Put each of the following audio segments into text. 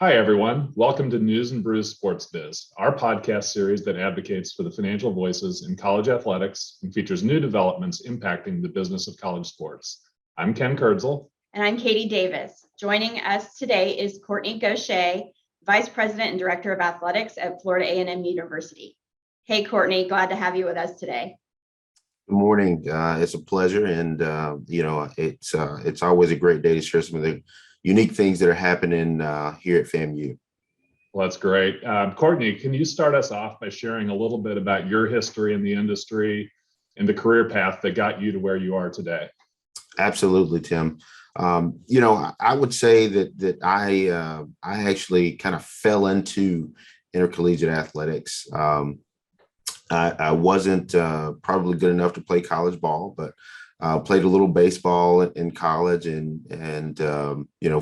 Hi, everyone. Welcome to News and Brews Sports Biz, our podcast series that advocates for the financial voices in college athletics and features new developments impacting the business of college sports. I'm Ken Kurtzel. And I'm Katie Davis. Joining us today is Kortne Gosha, Vice President and Director of Athletics at Florida A&M University. Hey, Kortne, glad to have you with us today. Good morning. It's a pleasure, and it's always a great day to share some of the unique things that are happening here at FAMU. Well, that's great. Kortne, can you start us off by sharing a little bit about your history in the industry and the career path that got you to where you are today? Absolutely, Tim. I would say that I actually kind of fell into intercollegiate athletics. I wasn't probably good enough to play college ball, but played a little baseball in college and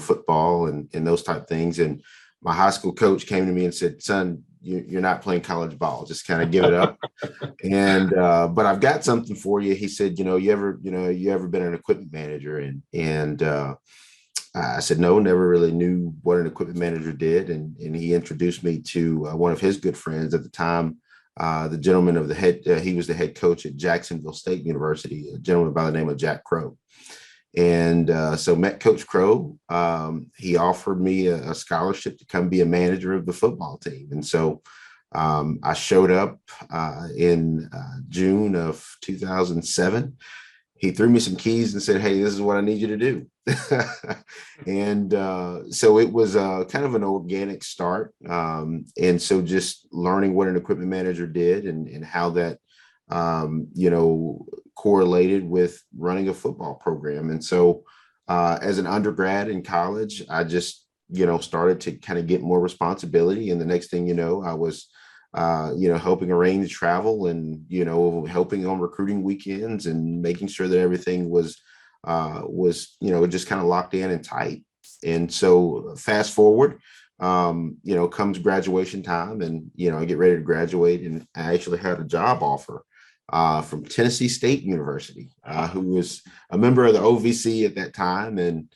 football and those type things. And my high school coach came to me and said, "Son, you're not playing college ball. Just kind of give it up." But I've got something for you. He said, you ever been an equipment manager? And I said, no, never really knew what an equipment manager did. And he introduced me to one of his good friends at the time. The gentleman he was the head coach at Jacksonville State University, a gentleman by the name of Jack Crow. And so met Coach Crow. He offered me a scholarship to come be a manager of the football team. And so I showed up in June of 2007. He threw me some keys and said, "Hey, this is what I need you to do." And so it was kind of an organic start. And so just learning what an equipment manager did and how that, correlated with running a football program. And so as an undergrad in college, I just, started to kind of get more responsibility. And the next thing you know, I was helping arrange travel and, helping on recruiting weekends and making sure that everything was just kind of locked in and tight. And so fast forward, comes graduation time and, I get ready to graduate, and I actually had a job offer from Tennessee State University, who was a member of the OVC at that time. And,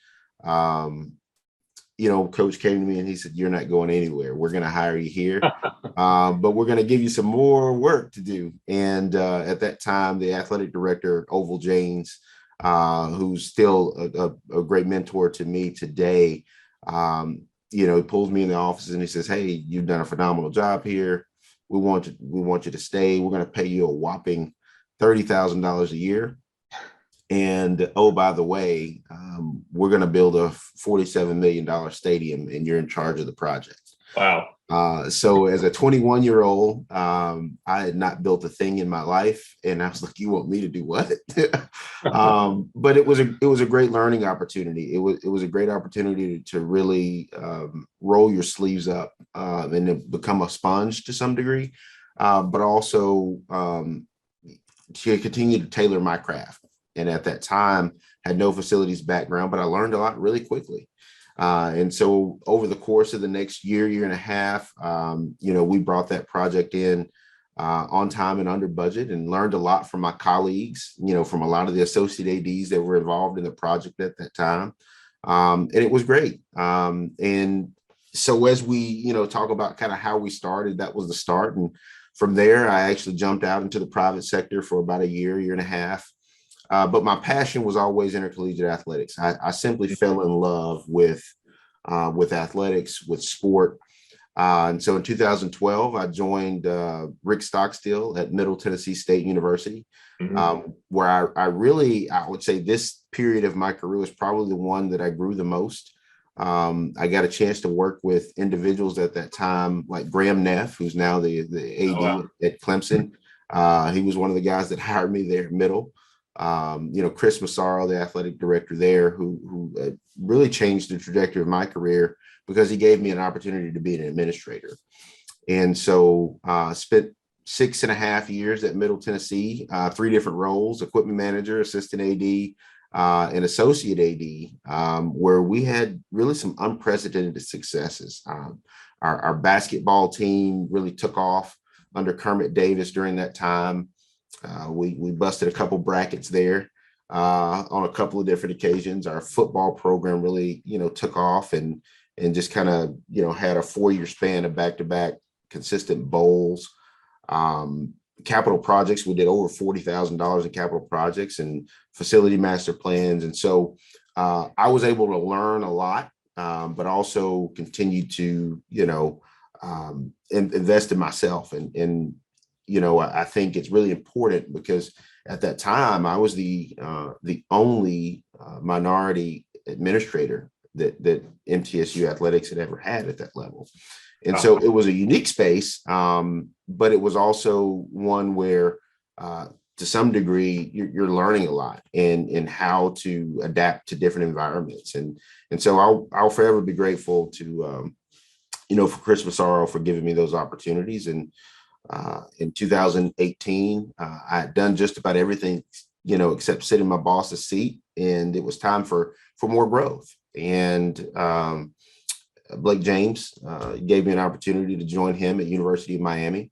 coach came to me and he said, "You're not going anywhere. We're going to hire you here, but we're going to give you some more work to do." And at that time, the athletic director, Oval James, who's still a great mentor to me today, he pulls me in the office and he says, "Hey, you've done a phenomenal job here. We want you to stay. We're going to pay you a whopping $30,000 a year. And oh, by the way, we're going to build a $47 million stadium, and you're in charge of the project." Wow. So as a 21-year-old, I had not built a thing in my life, and I was like, "You want me to do what?" But it was a great learning opportunity. It was a great opportunity to really roll your sleeves up and to become a sponge to some degree, but also to continue to tailor my craft. And at that time, had no facilities background, but I learned a lot really quickly. And so over the course of the next year and a half, we brought that project in on time and under budget, and learned a lot from my colleagues, from a lot of the associate ADs that were involved in the project at that time. And it was great. And so as we, talk about kind of how we started, that was the start. And from there, I actually jumped out into the private sector for about a year and a half. But my passion was always intercollegiate athletics. I simply fell in love with athletics, with sport. And so in 2012, I joined Rick Stockstill at Middle Tennessee State University, where I would say this period of my career was probably the one that I grew the most. I got a chance to work with individuals at that time, like Graham Neff, who's now the AD at Clemson. He was one of the guys that hired me there at Middle. Chris Massaro, the athletic director there, who really changed the trajectory of my career because he gave me an opportunity to be an administrator. And so spent 6.5 years at Middle Tennessee, 3 different roles: equipment manager, assistant AD, and associate AD, where we had really some unprecedented successes. Our basketball team really took off under Kermit Davis during that time. We busted a couple brackets there on a couple of different occasions. Our football program really, took off, and and just kind of, had a 4-year span of back-to-back consistent bowls. Capital projects, we did over $40,000 in capital projects and facility master plans. And so I was able to learn a lot, but also continue to, invest in myself. And I think it's really important because at that time I was the only minority administrator that MTSU athletics had ever had at that level. And so it was a unique space, but it was also one where, to some degree, you're learning a lot in how to adapt to different environments. And so I'll forever be grateful to, for Chris Massaro for giving me those opportunities. And in 2018, I had done just about everything, except sit in my boss's seat, and it was time for more growth. And Blake James gave me an opportunity to join him at University of Miami.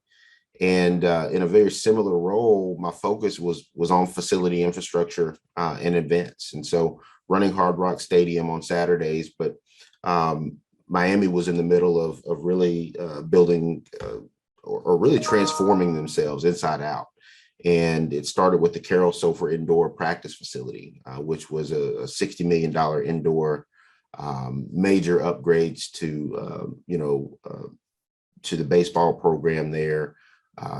And in a very similar role, my focus was on facility infrastructure and events. And so running Hard Rock Stadium on Saturdays, but Miami was in the middle of really building or really transforming themselves inside out. And it started with the Carroll Sofer indoor practice facility, which was a $60 million indoor major upgrades to the baseball program there,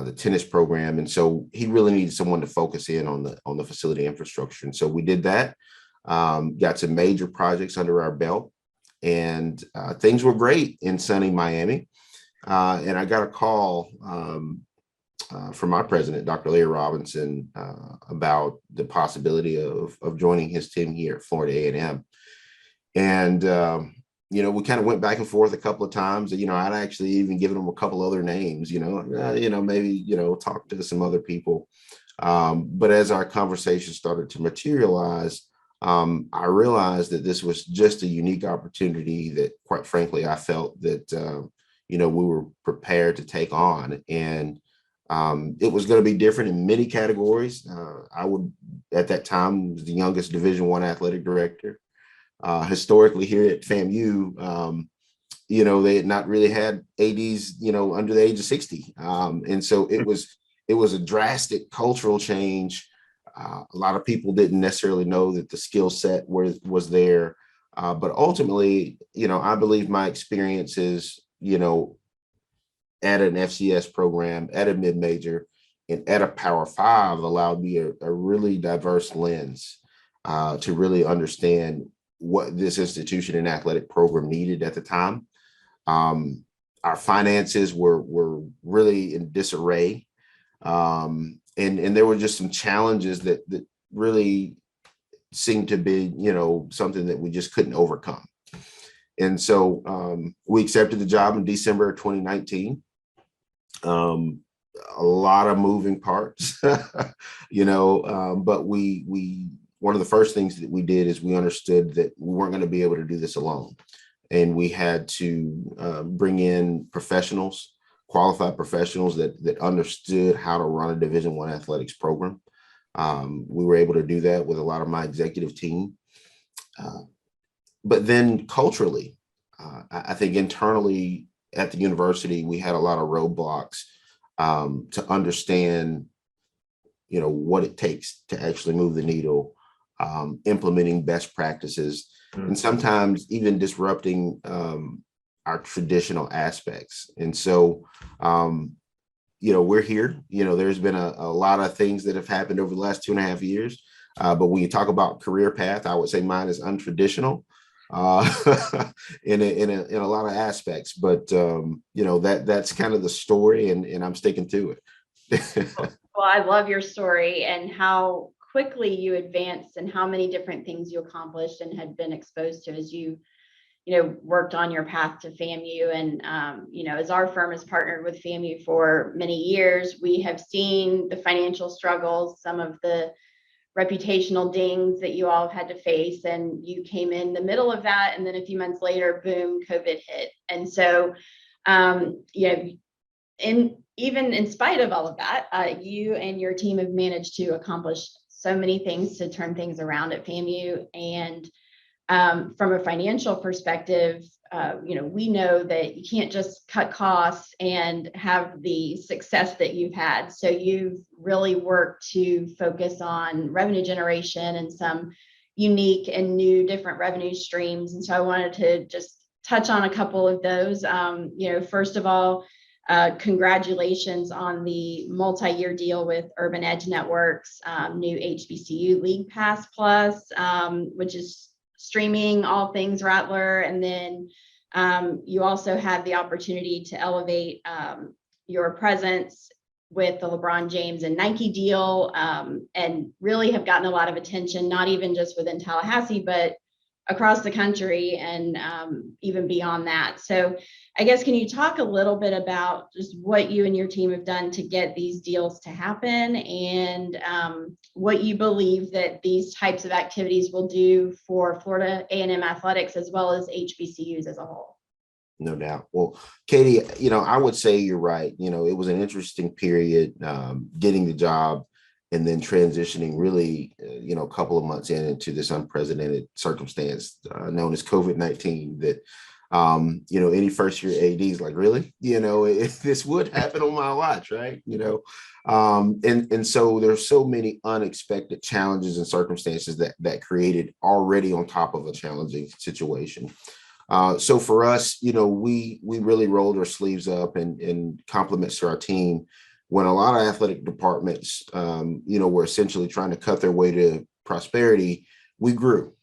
the tennis program. And so he really needed someone to focus in on the facility infrastructure. And so we did that, got some major projects under our belt, and things were great in sunny Miami. And I got a call from my president, Dr. Larry Robinson, about the possibility of joining his team here at Florida A&M. And, we kind of went back and forth a couple of times. I'd actually even given him a couple other names, maybe, talk to some other people. But as our conversation started to materialize, I realized that this was just a unique opportunity that, quite frankly, I felt that, we were prepared to take on. And it was going to be different in many categories. I would, at that time, was the youngest Division I athletic director. Historically here at FAMU, they had not really had ADs, under the age of 60. And so it was a drastic cultural change. A lot of people didn't necessarily know that the skill set was there. But ultimately, I believe my experiences, at an FCS program, at a mid-major, and at a Power 5 allowed me a really diverse lens to really understand what this institution and athletic program needed at the time. Our finances were really in disarray. And there were just some challenges that really seemed to be, something that we just couldn't overcome. And so we accepted the job in December of 2019. A lot of moving parts, but we one of the first things that we did is we understood that we weren't going to be able to do this alone. And we had to bring in professionals, qualified professionals that understood how to run a Division I athletics program. We were able to do that with a lot of my executive team. But then culturally, I think internally at the university, we had a lot of roadblocks to understand, what it takes to actually move the needle, implementing best practices, and sometimes even disrupting our traditional aspects. And so, we're here. There's been a lot of things that have happened over the last 2.5 years. But when you talk about career path, I would say mine is untraditional in a lot of aspects. But that's kind of the story, and I'm sticking to it. Well, I love your story and how quickly you advanced and how many different things you accomplished and had been exposed to as you worked on your path to FAMU. And, as our firm has partnered with FAMU for many years, we have seen the financial struggles, some of the reputational dings that you all have had to face, and you came in the middle of that. And then a few months later, boom, COVID hit. And so, even in spite of all of that, you and your team have managed to accomplish so many things to turn things around at FAMU. And from a financial perspective, we know that you can't just cut costs and have the success that you've had. So you've really worked to focus on revenue generation and some unique and new different revenue streams. And so I wanted to just touch on a couple of those. First of all, congratulations on the multi-year deal with Urban Edge Networks, new HBCU League Pass Plus, which is streaming all things Rattler. And then you also had the opportunity to elevate your presence with the LeBron James and Nike deal, and really have gotten a lot of attention, not even just within Tallahassee, but across the country and even beyond that. So I guess, can you talk a little bit about just what you and your team have done to get these deals to happen, and what you believe that these types of activities will do for Florida A&M athletics as well as HBCUs as a whole? No doubt. Well, Katie, I would say you're right. It was an interesting period, getting the job and then transitioning really, a couple of months into this unprecedented circumstance known as COVID-19 that, any first year AD is like, really, if this would happen on my watch, right? And so there's so many unexpected challenges and circumstances that created already on top of a challenging situation. So for us, we really rolled our sleeves up, and compliments to our team when a lot of athletic departments, were essentially trying to cut their way to prosperity. We grew,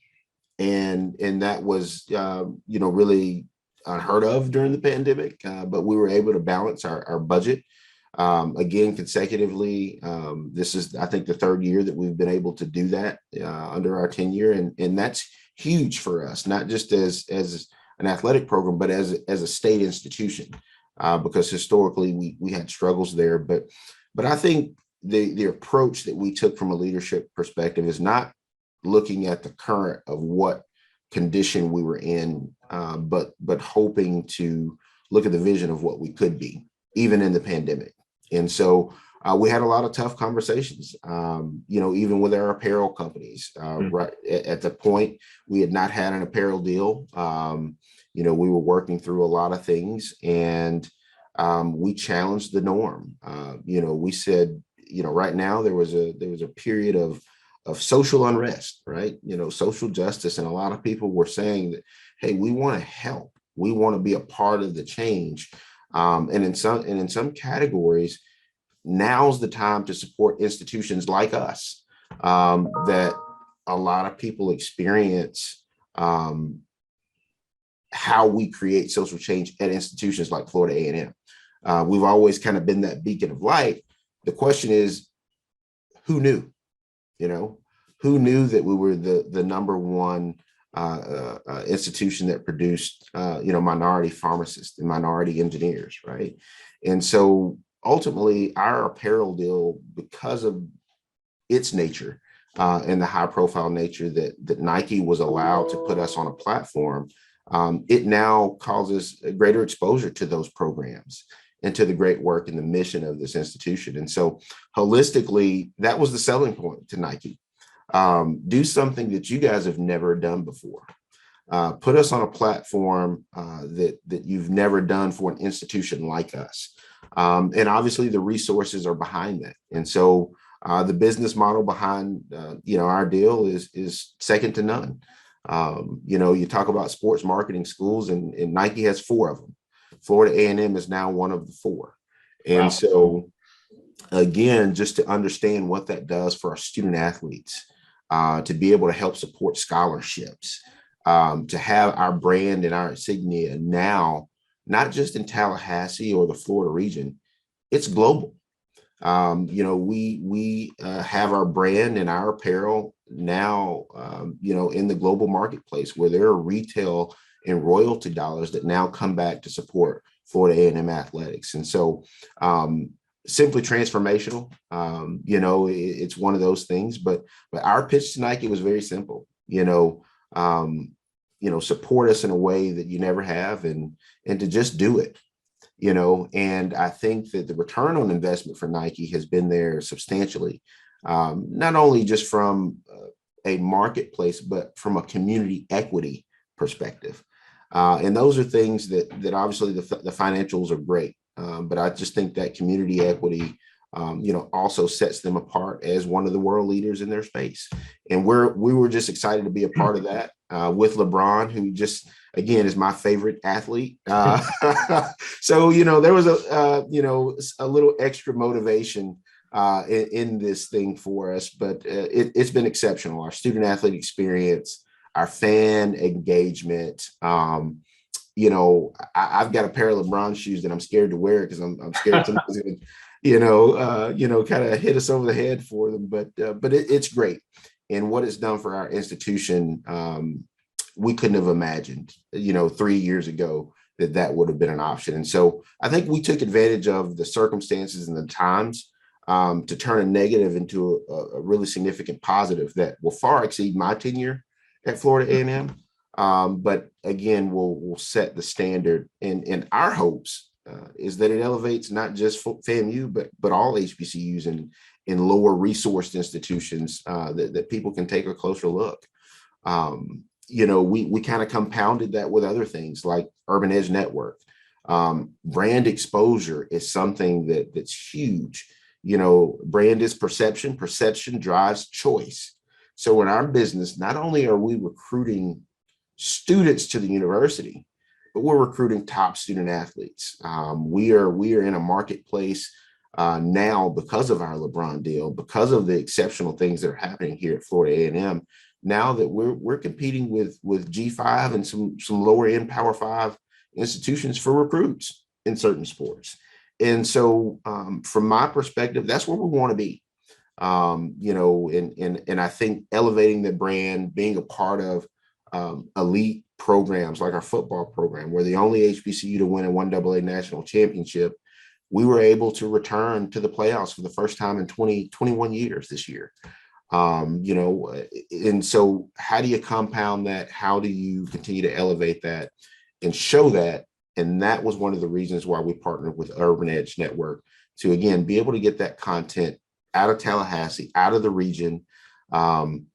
and that was, really unheard of during the pandemic. But we were able to balance our budget again consecutively. This is, I think, the third year that we've been able to do that under our tenure, and that's huge for us, not just as an athletic program, but as a state institution. Because historically we had struggles there, but I think the approach that we took from a leadership perspective is not looking at the current of what condition we were in, but hoping to look at the vision of what we could be, even in the pandemic. And so we had a lot of tough conversations, even with our apparel companies. Right at the point, we had not had an apparel deal. We were working through a lot of things, and we challenged the norm. We said, right now there was a period of social unrest, right? Social justice, and a lot of people were saying that, hey, we want to help, we want to be a part of the change, and in some categories, now's the time to support institutions like us that a lot of people experience. How we create social change at institutions like Florida A&M. We've always kind of been that beacon of light. The question is, who knew? Who knew that we were the number one institution that produced, minority pharmacists and minority engineers, right? And so ultimately, our apparel deal, because of its nature and the high-profile nature that Nike was allowed to put us on a platform, it now causes a greater exposure to those programs and to the great work and the mission of this institution. And so holistically, that was the selling point to Nike. Do something that you guys have never done before. Put us on a platform that you've never done for an institution like us. And obviously the resources are behind that. And so the business model behind our deal is second to none. You talk about sports marketing schools, and Nike has 4 of them. Florida A&M is now one of the 4. And wow. So again, just to understand what that does for our student athletes, to be able to help support scholarships, to have our brand and our insignia now, not just in Tallahassee or the Florida region, it's global. We have our brand and our apparel now, in the global marketplace, where there are retail and royalty dollars that now come back to support Florida A&M athletics. And so simply transformational. It's one of those things, but our pitch to Nike was very simple. Support us in a way that you never have, and to just do it. And I think that the return on investment for Nike has been there substantially, not only just from a marketplace, but from a community equity perspective. And those are things that obviously the financials are great. But I just think that community equity, also sets them apart as one of the world leaders in their space. And we were just excited to be a part of that with LeBron, who just, again, is my favorite athlete. So, there was a little extra motivation in this thing for us, but it's been exceptional. Our student athlete experience, our fan engagement. I've got a pair of LeBron shoes that I'm scared to wear because I'm scared somebody's going to, kind of hit us over the head for them. But it's great. And what it's done for our institution, we couldn't have imagined, 3 years ago that would have been an option. And so I think we took advantage of the circumstances and the times to turn a negative into a really significant positive that will far exceed my tenure at Florida A&M. But again, we'll set the standard, and our hopes is that it elevates not just FAMU, but all HBCUs and in lower resourced institutions that people can take a closer look. We kind of compounded that with other things like Urban Edge Network. Brand exposure is something that's huge. Brand is perception. Perception drives choice. So in our business, not only are we recruiting students to the university, but we're recruiting top student athletes. We are in a marketplace now because of our LeBron deal, because of the exceptional things that are happening here at Florida A&M. Now that we're competing with G5 and some lower end Power 5 institutions for recruits in certain sports. And so from my perspective, that's where we want to be. And I think elevating the brand, being a part of elite programs like our football program, we're the only HBCU to win a 1AA national championship. We were able to return to the playoffs for the first time in 21 years this year. And so how do you compound that? How do you continue to elevate that and show that? And that was one of the reasons why we partnered with Urban Edge Network to, again, be able to get that content out of Tallahassee, out of the region. And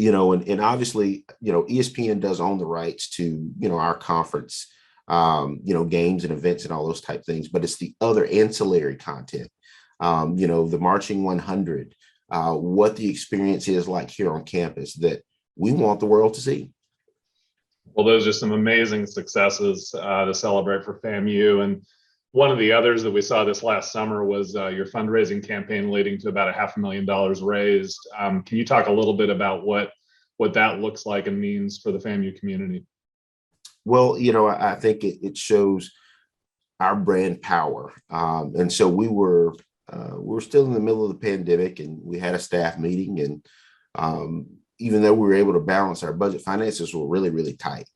obviously, ESPN does own the rights to, our conference, games and events and all those type things, but it's the other ancillary content, the Marching 100, what the experience is like here on campus that we want the world to see. Well, those are some amazing successes to celebrate for FAMU. And one of the others that we saw this last summer was your fundraising campaign leading to about $500,000 raised. Can you talk a little bit about what that looks like and means for the FAMU community? Well, I think it shows our brand power. And so we were still in the middle of the pandemic, and we had a staff meeting, and even though we were able to balance our budget, finances were really, really tight.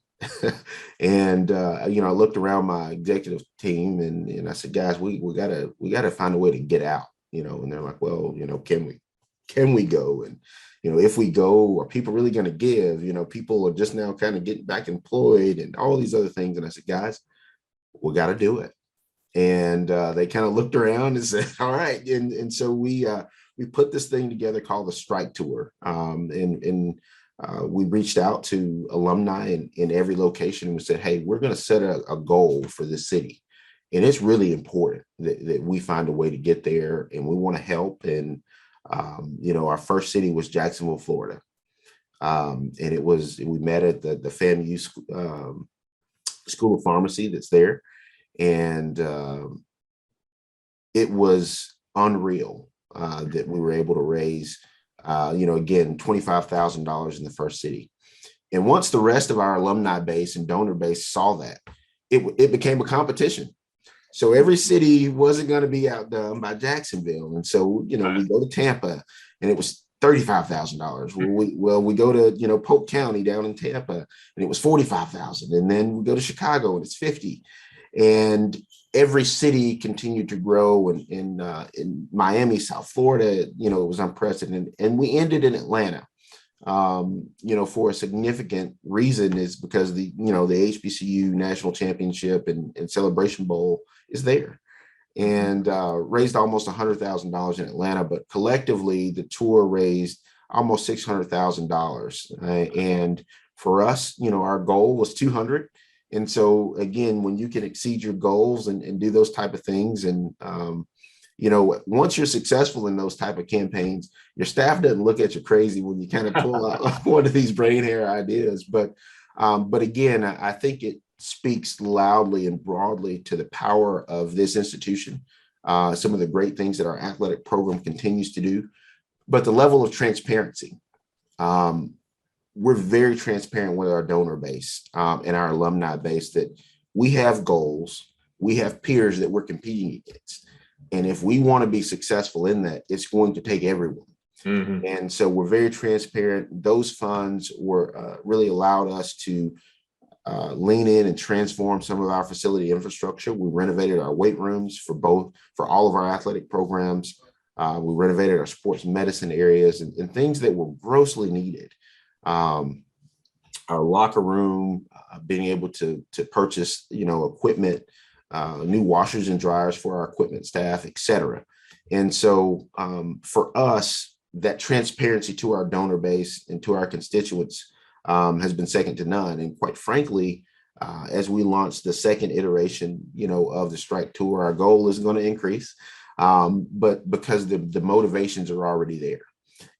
And I looked around my executive team and I said, guys, we gotta find a way to get out, and they're like, well, can we go? And if we go, are people really going to give? People are just now kind of getting back employed and all these other things. And I said, guys, we got to do it. And they kind of looked around and said, all right. And so we put this thing together called the Strike Tour. And we reached out to alumni in every location and we said, hey, we're going to set a goal for this city. And it's really important that we find a way to get there, and we want to help. And, our first city was Jacksonville, Florida. And we met at the FAMU School of Pharmacy that's there. And it was unreal that we were able to raise, again, $25,000 in the first city. And once the rest of our alumni base and donor base saw that, it became a competition. So every city wasn't going to be outdone by Jacksonville. And so, we go to Tampa and it was $35,000. We go to, Polk County down in Tampa and it was $45,000. And then we go to Chicago and it's $50,000. And every city continued to grow. And in Miami, South Florida, it was unprecedented. And we ended in Atlanta, for a significant reason is because the HBCU National Championship and Celebration Bowl is there, and raised almost $100,000 in Atlanta. But collectively, the tour raised almost $600,000. And for us, our goal was 200. And so again, when you can exceed your goals and do those type of things, and once you're successful in those type of campaigns, your staff doesn't look at you crazy when you kind of pull out one of these brain hair ideas. But again, I think it speaks loudly and broadly to the power of this institution, some of the great things that our athletic program continues to do, but the level of transparency. We're very transparent with our donor base and our alumni base, that we have goals, we have peers that we're competing against. And if we want to be successful in that, it's going to take everyone. Mm-hmm. And so we're very transparent. Those funds were really allowed us to lean in and transform some of our facility infrastructure. We renovated our weight rooms for all of our athletic programs. We renovated our sports medicine areas and things that were grossly needed. Our locker room, being able to purchase, equipment, new washers and dryers for our equipment staff, et cetera. And so for us, that transparency to our donor base and to our constituents has been second to none. And quite frankly, as we launch the second iteration, of the Strike Tour, our goal is going to increase, but because the motivations are already there.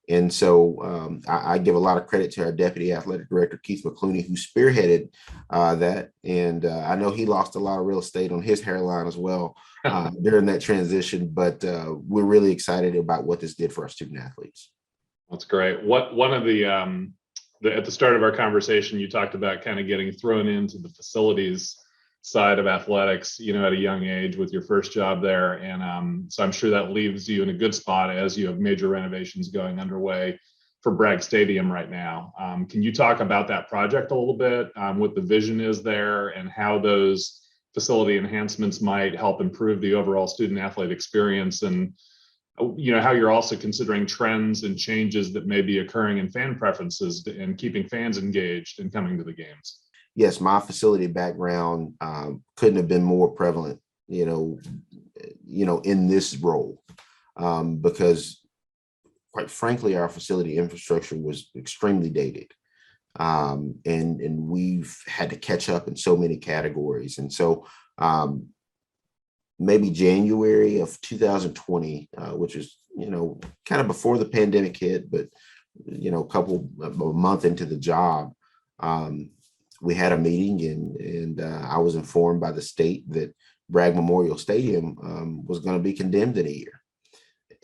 And so I give a lot of credit to our Deputy Athletic Director, Keith McClooney, who spearheaded that. And I know he lost a lot of real estate on his hairline as well during that transition. But we're really excited about what this did for our student athletes. That's great. One of the at the start of our conversation, you talked about kind of getting thrown into the facilities side of athletics, at a young age with your first job there. And so I'm sure that leaves you in a good spot as you have major renovations going underway for Bragg Stadium right now. Can you talk about that project a little bit, what the vision is there and how those facility enhancements might help improve the overall student athlete experience, and how you're also considering trends and changes that may be occurring in fan preferences and keeping fans engaged and coming to the games? Yes, my facility background couldn't have been more prevalent, in this role, because quite frankly, our facility infrastructure was extremely dated, and we've had to catch up in so many categories. And so maybe January of 2020, which is, kind of before the pandemic hit, but, a month into the job, we had a meeting and I was informed by the state that Bragg Memorial Stadium was going to be condemned in a year.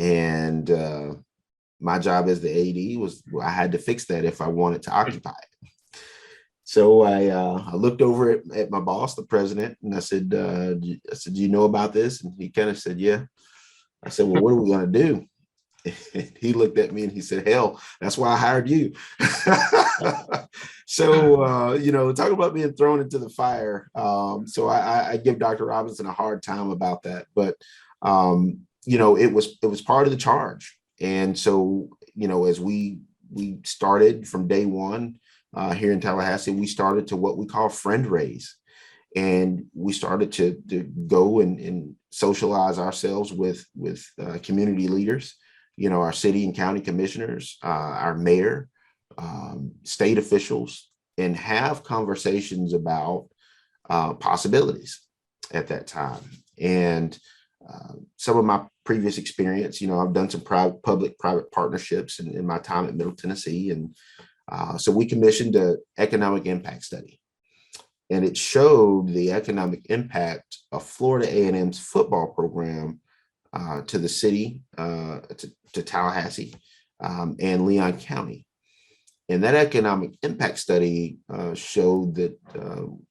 And my job as the AD was I had to fix that if I wanted to occupy it. So I looked over at my boss, the president, and I said, do you know about this? And he kind of said, yeah. I said, well, what are we going to do? He looked at me and he said, hell, that's why I hired you. So, talk about being thrown into the fire. So I give Dr. Robinson a hard time about that. But, it was part of the charge. And so, as we started from day one here in Tallahassee, we started to what we call friend raise. And we started to go and socialize ourselves with community leaders, our city and county commissioners, our mayor, state officials, and have conversations about possibilities at that time. And some of my previous experience, I've done some public-private partnerships in my time at Middle Tennessee. And so we commissioned an economic impact study. And it showed the economic impact of Florida A&M's football program to the city, to Tallahassee, and Leon County. And that economic impact study showed that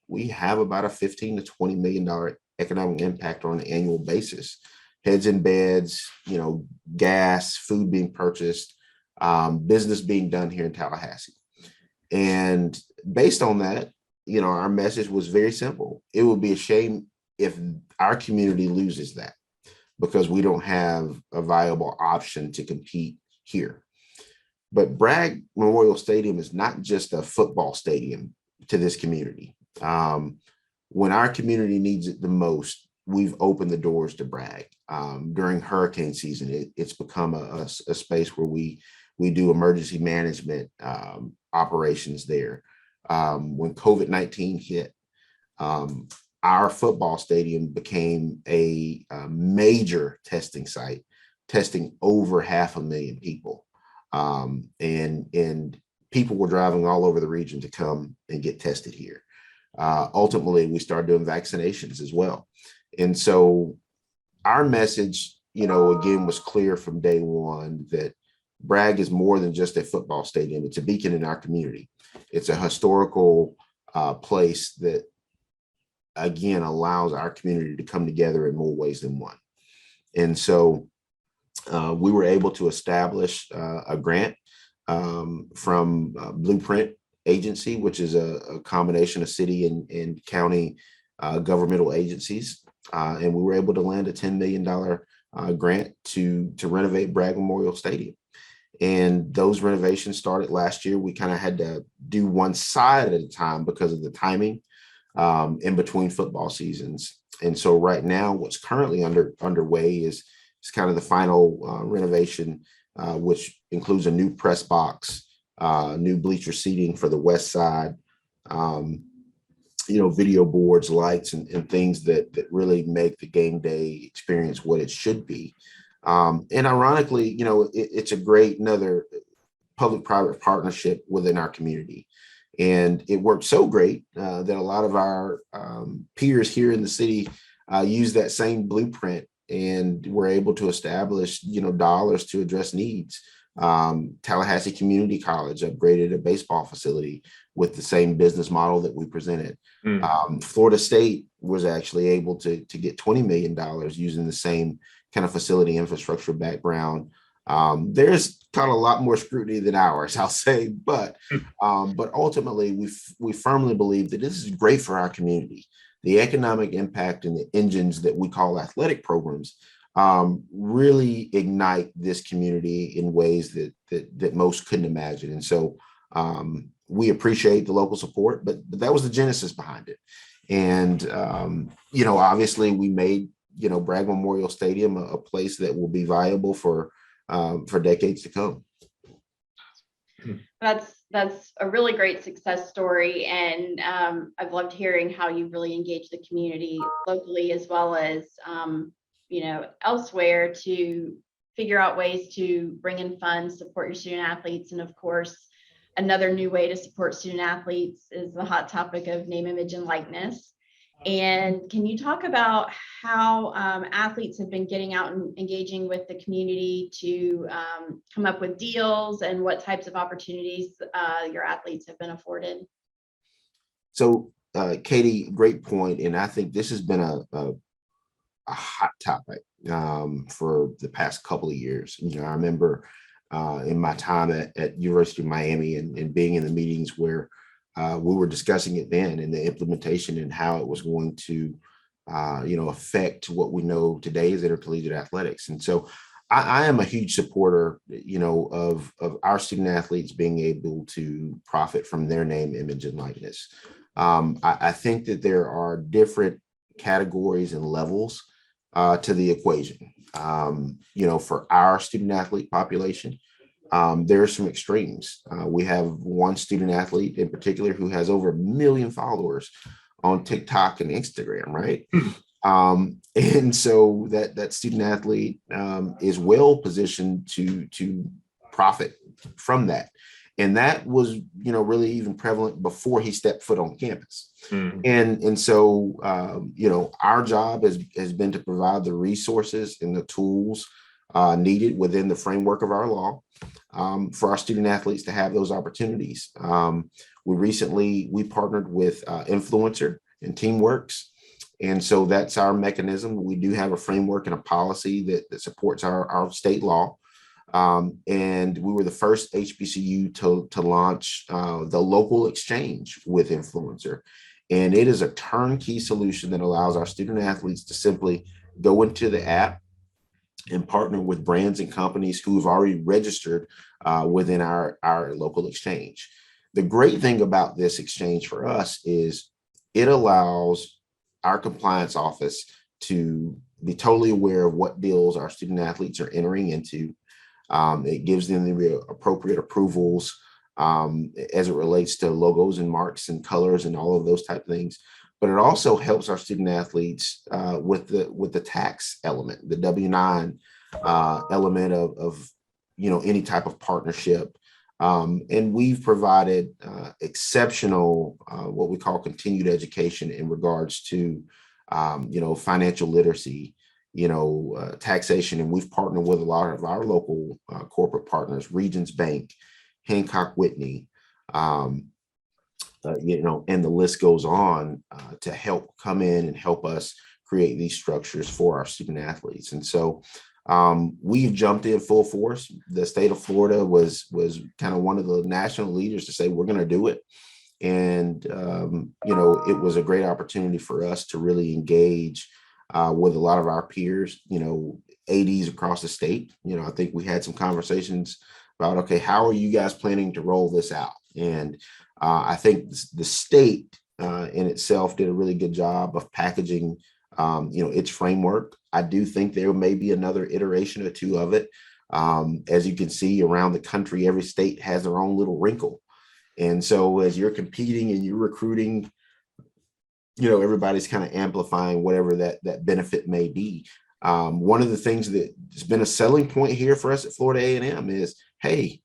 we have about a $15 to $20 million economic impact on an annual basis. Heads in beds, gas, food being purchased, business being done here in Tallahassee. And based on that, our message was very simple. It would be a shame if our community loses that because we don't have a viable option to compete here. But Bragg Memorial Stadium is not just a football stadium to this community. When our community needs it the most, we've opened the doors to Bragg. During hurricane season, it's become a space where we do emergency management operations there. When COVID-19 hit, our football stadium became a major testing site, testing over 500,000 people. And people were driving all over the region to come and get tested here. Ultimately, we started doing vaccinations as well. And so our message, again, was clear from day one that Bragg is more than just a football stadium. It's a beacon in our community. It's a historical place that, again, allows our community to come together in more ways than one. And so we were able to establish a grant from Blueprint Agency, which is a combination of city and county governmental agencies. And we were able to land a $10 million grant to renovate Bragg Memorial Stadium. And those renovations started last year. We kind of had to do one side at a time because of the timing in between football seasons. And so right now, what's currently underway is kind of the final renovation, which includes a new press box, new bleacher seating for the west side, video boards, lights, and things that really make the game day experience what it should be. And ironically, it's a great another public-private partnership within our community. And it worked so great that a lot of our peers here in the city use that same blueprint, and we're able to establish, dollars to address needs. Tallahassee Community College upgraded a baseball facility with the same business model that we presented. Florida State was actually able to get $20 million using the same kind of facility infrastructure background. There's kind of a lot more scrutiny than ours, I'll say, but ultimately we firmly believe that this is great for our community. The economic impact and the engines that we call athletic programs really ignite this community in ways that most couldn't imagine. And so we appreciate the local support, but that was the genesis behind it. And obviously we made Bragg Memorial Stadium a place that will be viable for decades to come. That's a really great success story, and I've loved hearing how you really engage the community locally as well as elsewhere to figure out ways to bring in funds, support your student athletes, and of course, another new way to support student athletes is the hot topic of name, image, and likeness. And can you talk about how athletes have been getting out and engaging with the community to come up with deals and what types of opportunities your athletes have been afforded? So, Katie, great point. And I think this has been a hot topic for the past couple of years. I remember in my time at University of Miami and being in the meetings where we were discussing it then and the implementation and how it was going to, affect what we know today as intercollegiate athletics. And so I am a huge supporter, of our student athletes being able to profit from their name, image, and likeness. I think that there are different categories and levels to the equation. For our student athlete population, there are some extremes. We have one student athlete in particular who has over 1 million followers on TikTok and Instagram, right? And so that student athlete is well positioned to profit from that. And that was, really even prevalent before he stepped foot on campus. And so, our job has been to provide the resources and the tools needed within the framework of our law for our student athletes to have those opportunities. We partnered with Influencer and Teamworks. And so that's our mechanism. We do have a framework and a policy that supports our state law. And we were the first HBCU to launch the local exchange with Influencer. And it is a turnkey solution that allows our student athletes to simply go into the app and partner with brands and companies who have already registered within our local exchange. The great thing about this exchange for us is it allows our compliance office to be totally aware of what deals our student athletes are entering into. It gives them the appropriate approvals as it relates to logos and marks and colors and all of those type of things. but it also helps our student athletes with the tax element, the W-9 element of any type of partnership. And we've provided exceptional what we call continued education in regards to financial literacy, taxation, and we've partnered with a lot of our local corporate partners, Regions Bank, Hancock Whitney, and the list goes on to help come in and help us create these structures for our student athletes. And so we've jumped in full force. The state of Florida was kind of one of the national leaders to say, we're going to do it. And, it was a great opportunity for us to really engage with a lot of our peers, ADs across the state. I think we had some conversations about, okay, how are you guys planning to roll this out? And I think the state in itself did a really good job of packaging, its framework. I do think there may be another iteration or two of it. As you can see around the country, every state has their own little wrinkle. And so as you're competing and you're recruiting, everybody's kind of amplifying whatever that benefit may be. One of the things that has been a selling point here for us at Florida A&M is, hey,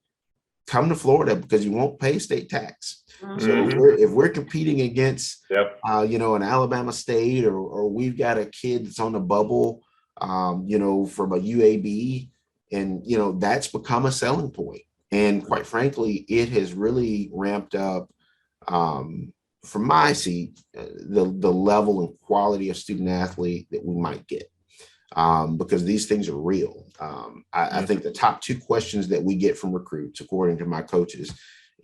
come to Florida because you won't pay state tax. So if we're competing against, an Alabama State or we've got a kid that's on the bubble, from a UAB, and, that's become a selling point. And quite frankly, it has really ramped up, from my seat, the level and quality of student athlete that we might get. Because these things are real. I think the top two questions that we get from recruits, according to my coaches,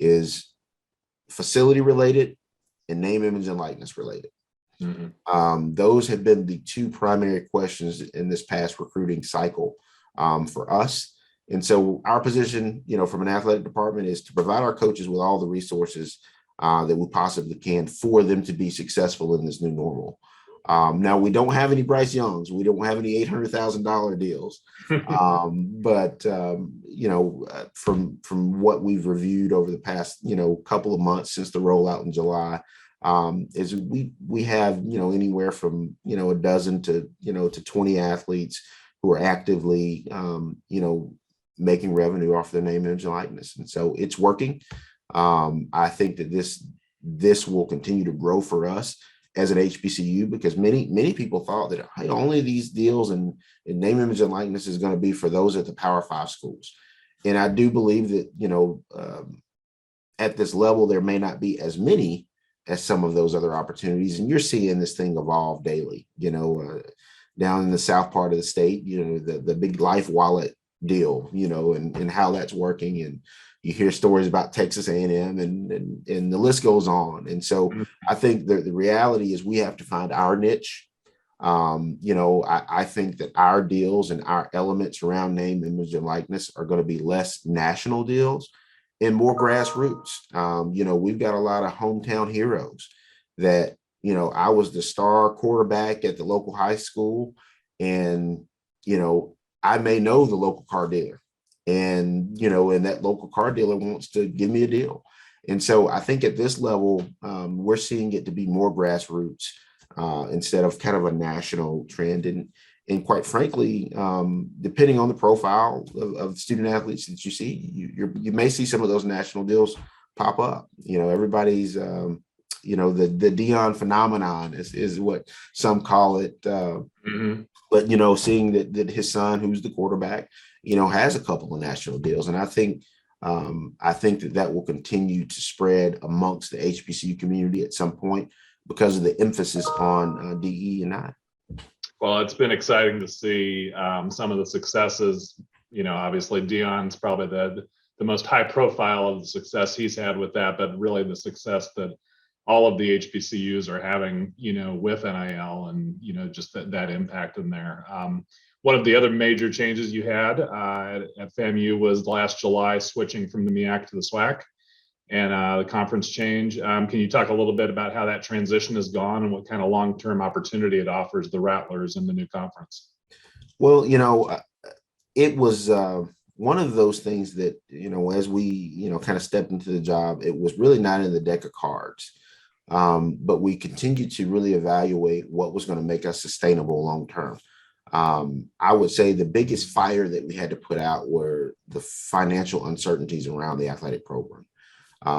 is facility related and name, image, and likeness related. Those have been the two primary questions in this past recruiting cycle for us. And so our position, from an athletic department is to provide our coaches with all the resources that we possibly can for them to be successful in this new normal. Now, we don't have any Bryce Youngs. We don't have any $800,000 deals. But from what we've reviewed over the past, couple of months since the rollout in July, is we have, anywhere from, a dozen to 20 athletes who are actively, making revenue off their name, image, and likeness. And so it's working. I think that this will continue to grow for us as an HBCU, because many people thought that, hey, only these deals and name, image, and likeness is going to be for those at the Power 5 schools. And I do believe that, at this level, there may not be as many as some of those other opportunities. And you're seeing this thing evolve daily, down in the south part of the state, the big Life Wallet deal, and how that's working. And you hear stories about Texas A&M and the list goes on. And so I think the reality is we have to find our niche. I think that our deals and our elements around name, image, and likeness are going to be less national deals and more grassroots. We've got a lot of hometown heroes that, I was the star quarterback at the local high school, and, I may know the local car dealer. And, and that local car dealer wants to give me a deal. And so I think at this level, we're seeing it to be more grassroots instead of kind of a national trend. And quite frankly, depending on the profile of student athletes that you see, you may see some of those national deals pop up. Everybody's, the Dion phenomenon is what some call it. But, seeing that his son, who's the quarterback, has a couple of national deals. And I think that will continue to spread amongst the HBCU community at some point because of the emphasis on DE and I. Well, it's been exciting to see some of the successes. Obviously Dion's probably the most high profile of the success he's had with that, but really the success that all of the HBCUs are having, with NIL and, just that impact in there. One of the other major changes you had at FAMU was last July, switching from the MEAC to the SWAC and the conference change. Can you talk a little bit about how that transition has gone and what kind of long-term opportunity it offers the Rattlers in the new conference? Well, it was one of those things that, as we, kind of stepped into the job, it was really not in the deck of cards. But we continued to really evaluate what was going to make us sustainable long term. I would say the biggest fire that we had to put out were the financial uncertainties around the athletic program.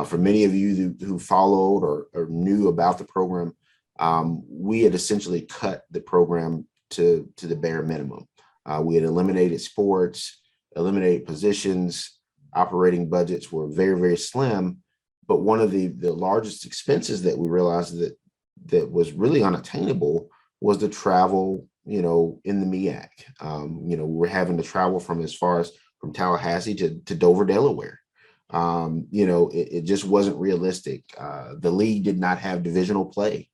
For many of you who followed or knew about the program, we had essentially cut the program to the bare minimum. We had eliminated sports, eliminated positions, operating budgets were very, very slim. But one of the largest expenses that we realized that was really unattainable was the travel, in the MEAC. We're having to travel from as far as from Tallahassee to Dover, Delaware. It just wasn't realistic. The league did not have divisional play.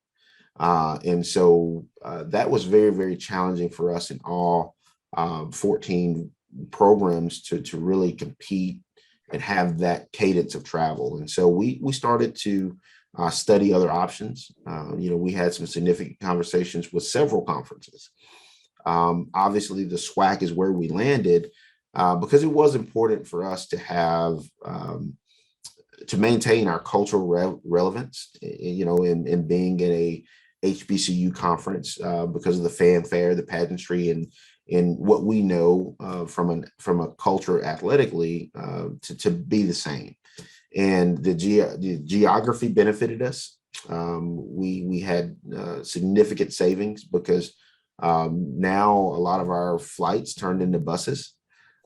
And so that was very, very challenging for us in all 14 programs to really compete and have that cadence of travel. And so we started to study other options. We had some significant conversations with several conferences. Obviously, the SWAC is where we landed because it was important for us to have to maintain our cultural relevance, in being in a HBCU conference because of the fanfare, the pageantry, and what we know from a culture athletically to be the same. And the geography benefited us. We had significant savings because now a lot of our flights turned into buses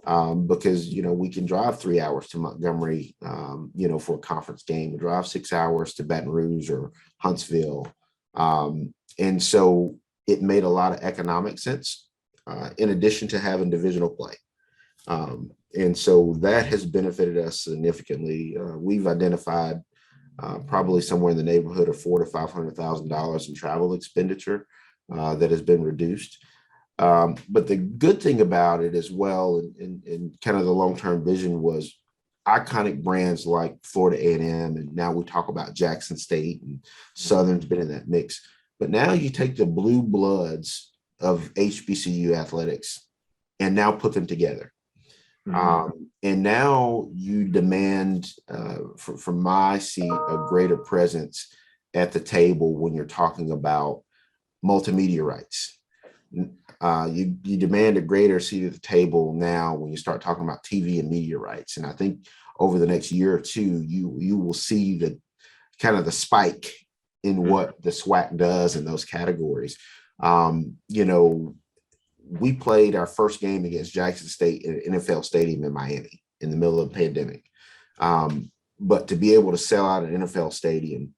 because we can drive 3 hours to Montgomery for a conference game, we drive 6 hours to Baton Rouge or Huntsville. And so it made a lot of economic sense in addition to having divisional play. And so that has benefited us significantly. We've identified probably somewhere in the neighborhood of $400,000 to $500,000 in travel expenditure that has been reduced. But the good thing about it as well, and kind of the long-term vision, was iconic brands like Florida A&M, and now we talk about Jackson State, and Southern's been in that mix. But now you take the blue bloods of HBCU athletics and now put them together. And now you demand, from my seat, a greater presence at the table when you're talking about multimedia rights. You demand a greater seat at the table now when you start talking about TV and media rights. And I think over the next year or two, you will see the kind of the spike in what the SWAC does in those categories. We played our first game against Jackson State in an NFL stadium in Miami in the middle of the pandemic. But to be able to sell out an NFL stadium,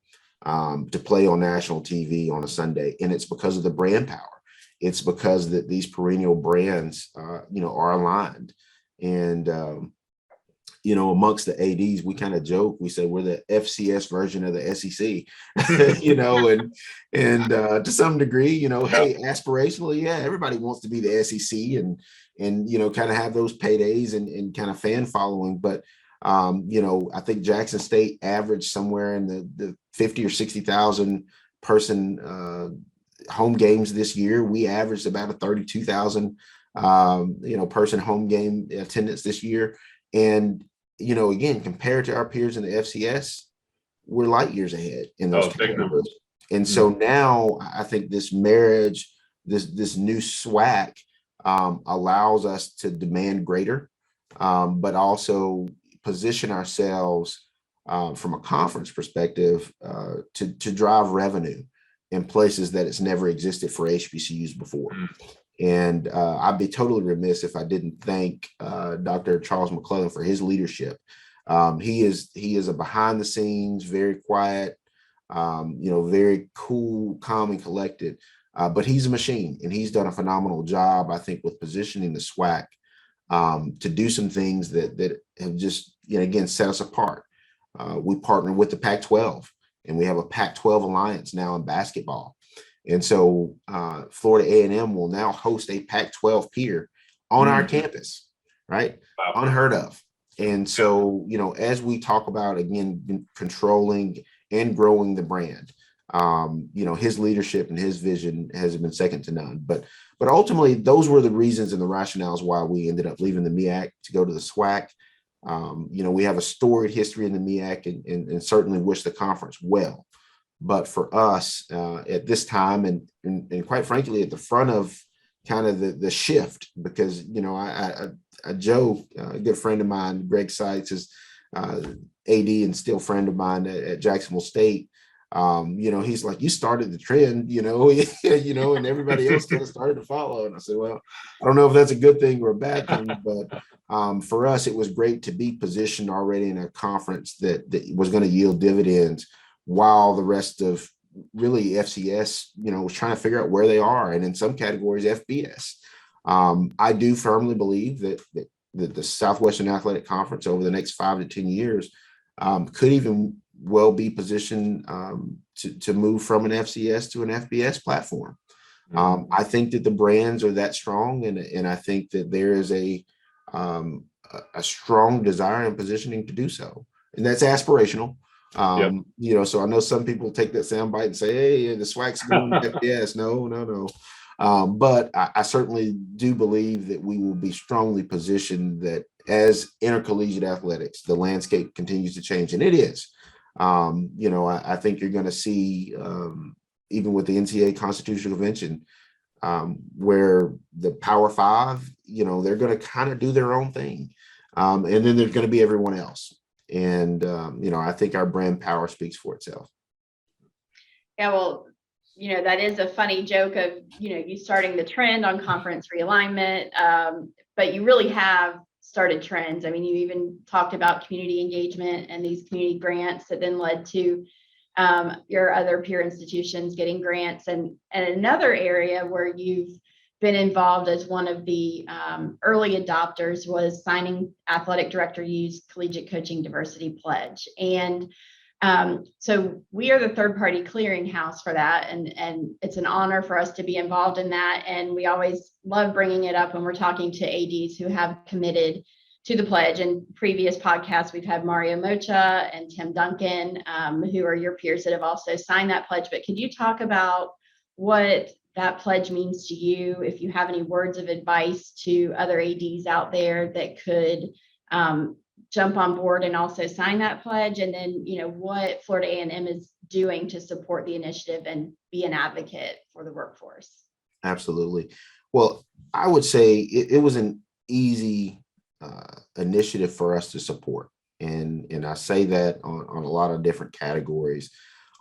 to play on national TV on a Sunday, and it's because of the brand power. It's because that these perennial brands, are aligned. And, amongst the ADs, we kind of joke, we say we're the FCS version of the SEC, and to some degree, hey, aspirationally, yeah, everybody wants to be the SEC and kind of have those paydays and kind of fan following. But, I think Jackson State averaged somewhere in the 50 or 60,000 person home games this year. We averaged about a 32,000 person home game attendance this year. And again, compared to our peers in the FCS, we're light years ahead in those categories. And so now I think this marriage, this new SWAC allows us to demand greater, but also position ourselves from a conference perspective to drive revenue in places that it's never existed for HBCUs before. And I'd be totally remiss if I didn't thank Dr. Charles McClellan for his leadership. He is a behind the scenes, very quiet, very cool, calm, and collected. But he's a machine, and he's done a phenomenal job, I think, with positioning the SWAC to do some things that have just, again, set us apart. We partner with the Pac-12, and we have a Pac-12 alliance now in basketball. And so Florida A&M will now host a Pac-12 peer on our campus, right? Wow. Unheard of. And so, as we talk about, again, controlling and growing the brand, his leadership and his vision has been second to none. But ultimately, those were the reasons and the rationales why we ended up leaving the MEAC to go to the SWAC. We have a storied history in the MEAC and certainly wish the conference well. But for us at this time, and quite frankly, at the front of kind of the shift, because, you know, Joe, a good friend of mine, Greg Seitz, is AD and still friend of mine at Jacksonville State. You know, he's like, you started the trend, you know, and everybody else kind of started to follow. And I said, well, I don't know if that's a good thing or a bad thing, but for us, it was great to be positioned already in a conference that was going to yield dividends, while the rest of really FCS, you know, was trying to figure out where they are, and in some categories, FBS. I do firmly believe that the Southwestern Athletic Conference over the next 5 to 10 years could even well be positioned to move from an FCS to an FBS platform. I think that the brands are that strong, and I think that there is a strong desire and positioning to do so, and that's aspirational. You know, so I know some people take that soundbite and say, hey, the SWAC's going to FBS. No. But I certainly do believe that we will be strongly positioned that as intercollegiate athletics, the landscape continues to change, and it is. You know, I think you're going to see, even with the NCAA Constitutional Convention, where the Power Five, you know, they're going to kind of do their own thing. And then there's going to be everyone else. And, you know, I think our brand power speaks for itself. Yeah, well, you know, that is a funny joke of, you know, you starting the trend on conference realignment, but you really have started trends. I mean, you even talked about community engagement and these community grants that then led to your other peer institutions getting grants. And another area where you've been involved as one of the early adopters was signing Athletic Director U's Collegiate Coaching Diversity Pledge. And so we are the third party clearinghouse for that. And it's an honor for us to be involved in that. And we always love bringing it up when we're talking to ADs who have committed to the pledge. In previous podcasts, we've had Mario Mocha and Tim Duncan, who are your peers that have also signed that pledge. But could you talk about what that pledge means to you, if you have any words of advice to other ADs out there that could jump on board and also sign that pledge, and then, you know, what Florida A&M is doing to support the initiative and be an advocate for the workforce? Absolutely. Well, I would say it was an easy initiative for us to support. And I say that on a lot of different categories.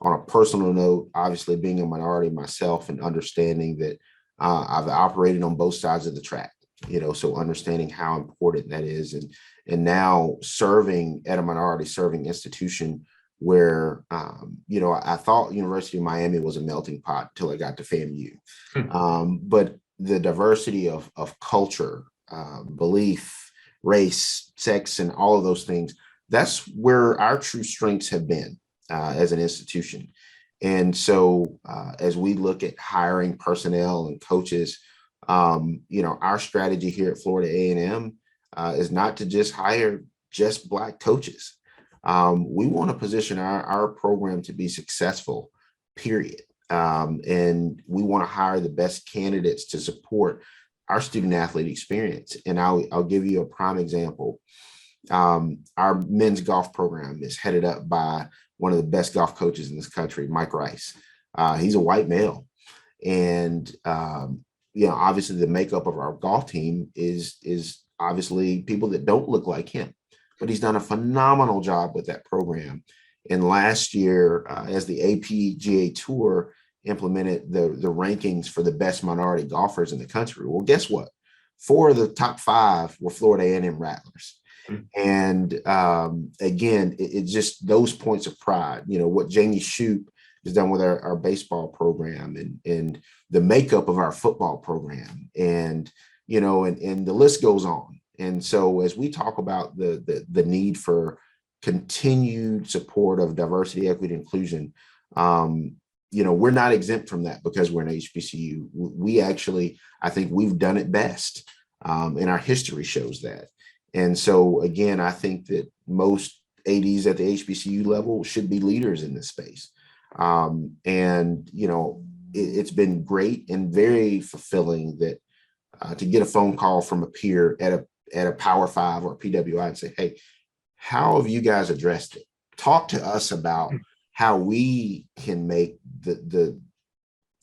On a personal note, obviously being a minority myself and understanding that I've operated on both sides of the track, you know, so understanding how important that is, and now serving at a minority serving institution where, you know, I thought University of Miami was a melting pot until I got to FAMU. But the diversity of culture, belief, race, sex, and all of those things, that's where our true strengths have been as an institution. And so as we look at hiring personnel and coaches, you know, our strategy here at Florida A&M is not to just hire just Black coaches. We want to position our program to be successful, period. And we want to hire the best candidates to support our student athlete experience. And I'll give you a prime example. Our men's golf program is headed up by one of the best golf coaches in this country, Mike Rice. He's a white male. And, you know, obviously the makeup of our golf team is obviously people that don't look like him, but he's done a phenomenal job with that program. And last year, as the APGA Tour implemented the rankings for the best minority golfers in the country, well, guess what? 4 of the top 5 were Florida A&M Rattlers. And again, it's just those points of pride, you know, what Jamie Shoup has done with our baseball program and the makeup of our football program, and, you know, and the list goes on. And so as we talk about the need for continued support of diversity, equity, inclusion, you know, we're not exempt from that because we're an HBCU. We actually, I think we've done it best, and our history shows that. And so, again, I think that most ADs at the HBCU level should be leaders in this space. And, you know, it's been great and very fulfilling that to get a phone call from a peer at a Power 5 or PWI and say, hey, how have you guys addressed it? Talk to us about how we can make the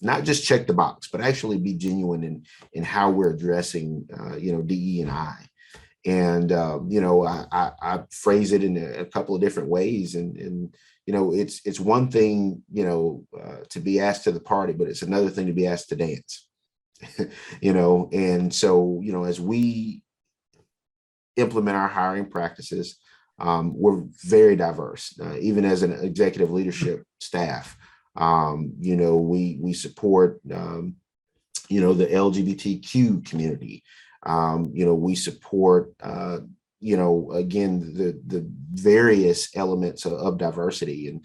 not just check the box, but actually be genuine in how we're addressing, DE&I. And, I phrase it in a couple of different ways. And it's one thing, to be asked to the party, but it's another thing to be asked to dance, And so, as we implement our hiring practices, we're very diverse, even as an executive leadership staff. We support, the LGBTQ community. We support, again, the various elements of diversity. And,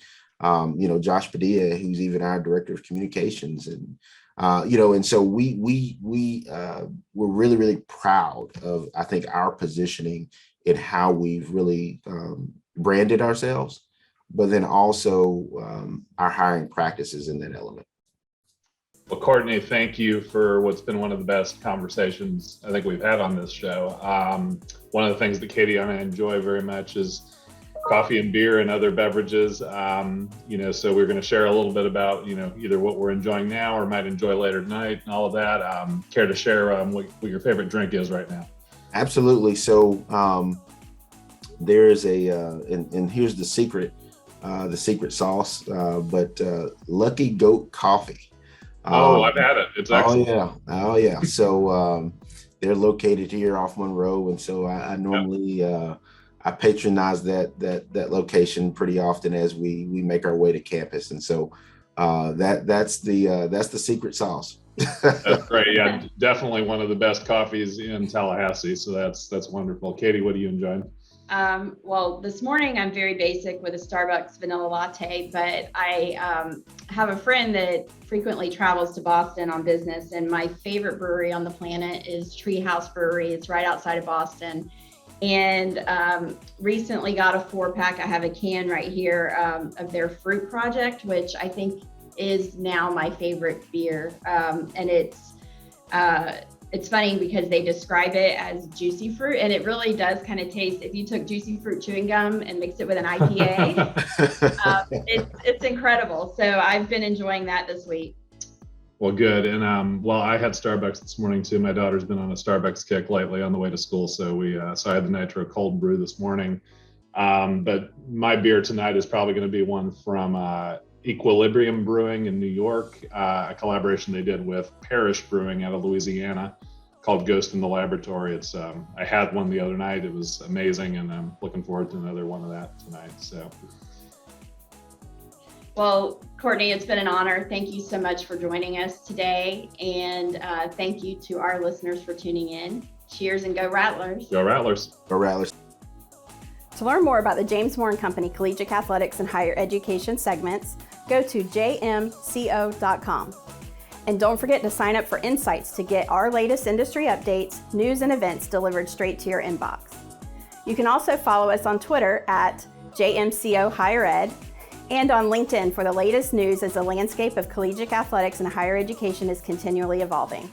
Josh Padilla, who's even our director of communications. And, and so we're really, really proud of, I think, our positioning in how we've really branded ourselves, but then also our hiring practices in that element. Well, Kortne, thank you for what's been one of the best conversations I think we've had on this show. One of the things that Katie and I enjoy very much is coffee and beer and other beverages. So we're going to share a little bit about, either what we're enjoying now or might enjoy later tonight and all of that. Care to share what your favorite drink is right now? Absolutely. So there is and here's the secret sauce, but Lucky Goat Coffee. I've had it. It's excellent. Oh yeah. So they're located here off Monroe, and so I normally I patronize that location pretty often as we make our way to campus, and so that's the secret sauce. That's great. Yeah, definitely one of the best coffees in Tallahassee. So that's wonderful. Katie, what are you enjoying? Well, this morning I'm very basic with a Starbucks vanilla latte, but I have a friend that frequently travels to Boston on business, and my favorite brewery on the planet is Treehouse Brewery. It's right outside of Boston, and recently got a 4-pack. I have a can right here of their Fruit Project, which I think is now my favorite beer, and it's funny because they describe it as juicy fruit, and it really does kind of taste, if you took juicy fruit chewing gum and mixed it with an IPA, it's incredible. So I've been enjoying that this week. Well, good. And I had Starbucks this morning too. My daughter's been on a Starbucks kick lately on the way to school. So I had the Nitro Cold Brew this morning. But my beer tonight is probably going to be one from Equilibrium Brewing in New York, a collaboration they did with Parish Brewing out of Louisiana called Ghost in the Laboratory. It's I had one the other night. It was amazing, and I'm looking forward to another one of that tonight. So, well, Kortne, it's been an honor. Thank you so much for joining us today, and thank you to our listeners for tuning in. Cheers and go Rattlers. Go Rattlers. Go Rattlers. To learn more about the James Moore & Company Collegiate Athletics and Higher Education segments, go to jmco.com. And don't forget to sign up for Insights to get our latest industry updates, news, and events delivered straight to your inbox. You can also follow us on Twitter at JMCO Higher Ed and on LinkedIn for the latest news as the landscape of collegiate athletics and higher education is continually evolving.